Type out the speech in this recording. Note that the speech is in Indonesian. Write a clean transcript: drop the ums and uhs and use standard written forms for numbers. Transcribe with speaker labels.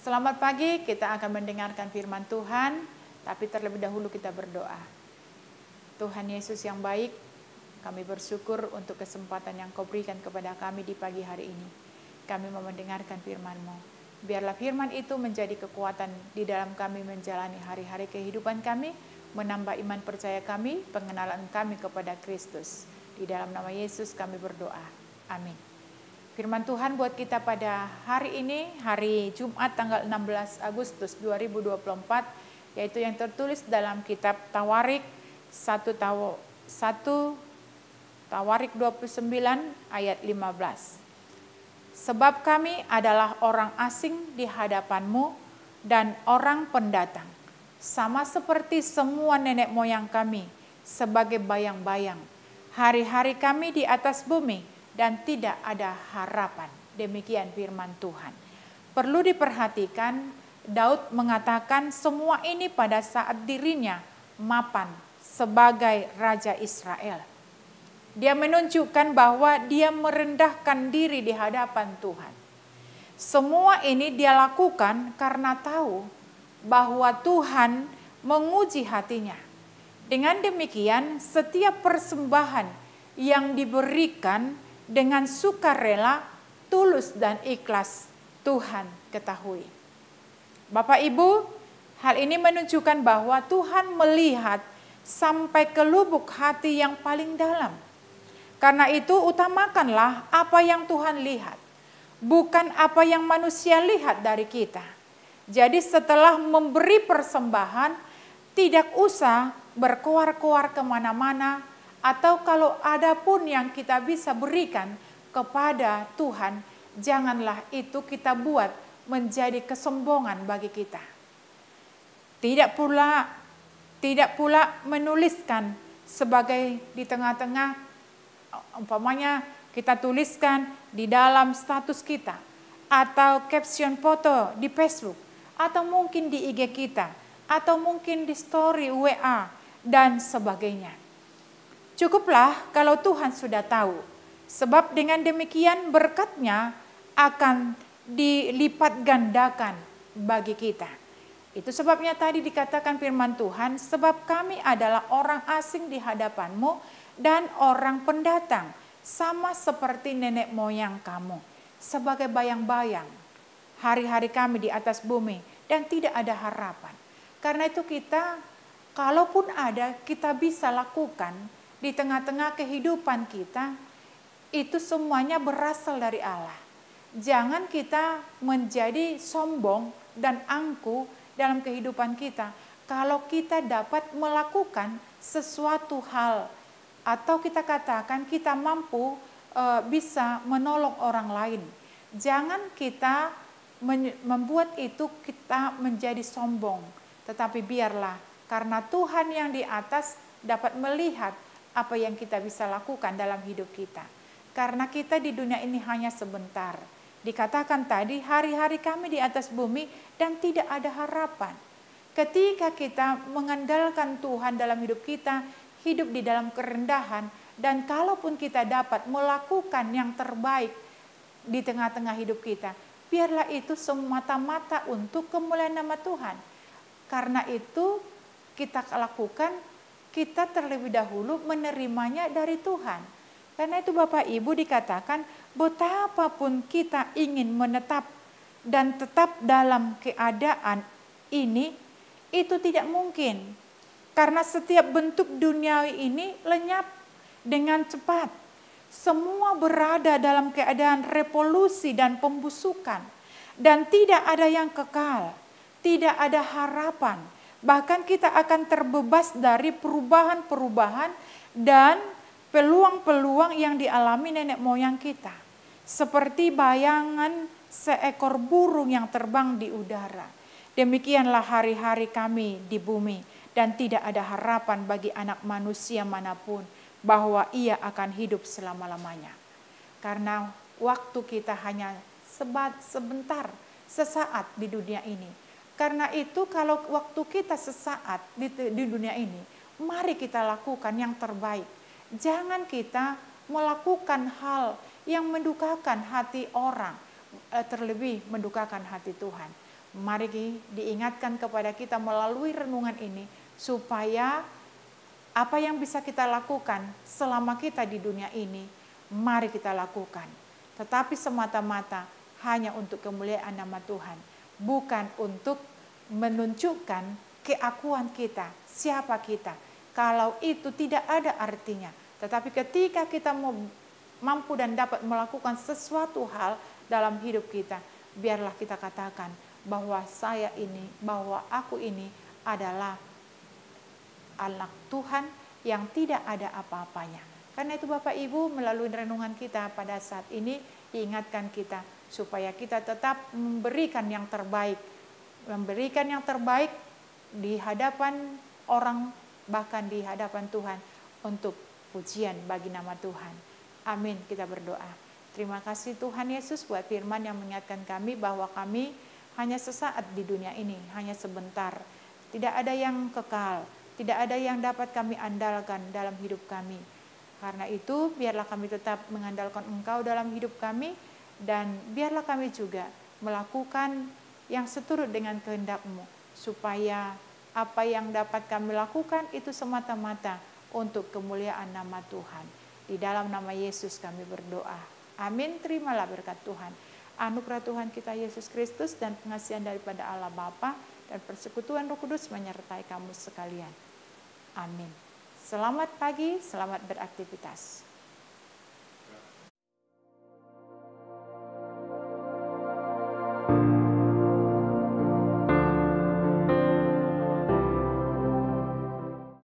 Speaker 1: Selamat pagi, kita akan mendengarkan firman Tuhan, tapi terlebih dahulu kita berdoa. Tuhan Yesus yang baik, kami bersyukur untuk kesempatan yang Kau berikan kepada kami di pagi hari ini. Kami mau mendengarkan firman-Mu. Biarlah firman itu menjadi kekuatan di dalam kami menjalani hari-hari kehidupan kami, menambah iman percaya kami, pengenalan kami kepada Kristus. Di dalam nama Yesus kami berdoa. Amin. Firman Tuhan buat kita pada hari ini, hari Jumat tanggal 16 Agustus 2024, yaitu yang tertulis dalam kitab Tawarik 1 Tawarik 29 ayat 15. Sebab kami adalah orang asing di hadapan-Mu dan orang pendatang, sama seperti semua nenek moyang kami, sebagai bayang-bayang. Hari-hari kami di atas bumi, dan tidak ada harapan. Demikian firman Tuhan. Perlu diperhatikan, Daud mengatakan semua ini pada saat dirinya mapan sebagai Raja Israel. Dia menunjukkan bahwa dia merendahkan diri di hadapan Tuhan. Semua ini dia lakukan karena tahu bahwa Tuhan menguji hatinya. Dengan demikian, setiap persembahan yang diberikan dengan sukarela, tulus dan ikhlas, Tuhan ketahui. Bapak Ibu, hal ini menunjukkan bahwa Tuhan melihat sampai ke lubuk hati yang paling dalam. Karena itu utamakanlah apa yang Tuhan lihat, bukan apa yang manusia lihat dari kita. Jadi setelah memberi persembahan, tidak usah berkoar-koar kemana-mana, atau kalau ada pun yang kita bisa berikan kepada Tuhan, janganlah itu kita buat menjadi kesombongan bagi kita. Tidak pula menuliskan sebagai di tengah-tengah, umpamanya kita tuliskan di dalam status kita, atau caption foto di Facebook, atau mungkin di IG kita, atau mungkin di story WA, dan sebagainya. Cukuplah kalau Tuhan sudah tahu, sebab dengan demikian berkat-Nya akan dilipat gandakan bagi kita. Itu sebabnya tadi dikatakan firman Tuhan, sebab kami adalah orang asing di hadapan-Mu dan orang pendatang, sama seperti nenek moyang kamu, sebagai bayang-bayang. Hari-hari kami di atas bumi dan tidak ada harapan. Karena itu kita, kalaupun ada, kita bisa lakukan di tengah-tengah kehidupan kita, itu semuanya berasal dari Allah. Jangan kita menjadi sombong dan angkuh dalam kehidupan kita. Kalau kita dapat melakukan sesuatu hal, atau kita katakan kita mampu bisa menolong orang lain. Jangan kita membuat itu kita menjadi sombong. Tetapi biarlah karena Tuhan yang di atas dapat melihat apa yang kita bisa lakukan dalam hidup kita. Karena kita di dunia ini hanya sebentar. Dikatakan tadi, hari-hari kami di atas bumi dan tidak ada harapan. Ketika kita mengandalkan Tuhan dalam hidup kita, hidup di dalam kerendahan, dan kalaupun kita dapat melakukan yang terbaik di tengah-tengah hidup kita, biarlah itu semata-mata untuk kemuliaan nama Tuhan. Karena itu kita lakukan, kita terlebih dahulu menerimanya dari Tuhan. Karena itu Bapak Ibu dikatakan, betapapun kita ingin menetap dan tetap dalam keadaan ini, itu tidak mungkin. Karena setiap bentuk duniawi ini lenyap dengan cepat. Semua berada dalam keadaan revolusi dan pembusukan. Dan tidak ada yang kekal, tidak ada harapan. Bahkan kita akan terbebas dari perubahan-perubahan dan peluang-peluang yang dialami nenek moyang kita. Seperti bayangan seekor burung yang terbang di udara. Demikianlah hari-hari kami di bumi. Dan tidak ada harapan bagi anak manusia manapun bahwa ia akan hidup selama-lamanya. Karena waktu kita hanya sebentar, sesaat di dunia ini. Karena itu kalau waktu kita sesaat di dunia ini, mari kita lakukan yang terbaik. Jangan kita melakukan hal yang mendukakan hati orang, terlebih mendukakan hati Tuhan. Mari diingatkan kepada kita melalui renungan ini, supaya apa yang bisa kita lakukan selama kita di dunia ini, mari kita lakukan. Tetapi semata-mata hanya untuk kemuliaan nama Tuhan, bukan untuk menunjukkan keakuan kita, siapa kita. Kalau itu tidak ada artinya. Tetapi ketika kita mampu dan dapat melakukan sesuatu hal dalam hidup kita, biarlah kita katakan bahwa bahwa aku ini adalah anak Tuhan yang tidak ada apa-apanya. Karena itu Bapak Ibu, melalui renungan kita pada saat ini diingatkan kita supaya kita tetap memberikan yang terbaik. Memberikan yang terbaik di hadapan orang, bahkan di hadapan Tuhan, untuk pujian bagi nama Tuhan. Amin, kita berdoa. Terima kasih Tuhan Yesus buat firman yang mengingatkan kami bahwa kami hanya sesaat di dunia ini, hanya sebentar. Tidak ada yang kekal, tidak ada yang dapat kami andalkan dalam hidup kami. Karena itu biarlah kami tetap mengandalkan Engkau dalam hidup kami, dan biarlah kami juga melakukan yang seturut dengan kehendak-Mu, supaya apa yang dapat kami lakukan itu semata-mata untuk kemuliaan nama Tuhan. Di dalam nama Yesus kami berdoa. Amin. Terimalah berkat Tuhan. Anugerah Tuhan kita Yesus Kristus dan pengasihan daripada Allah Bapa dan persekutuan Roh Kudus menyertai kamu sekalian. Amin. Selamat pagi, selamat beraktivitas.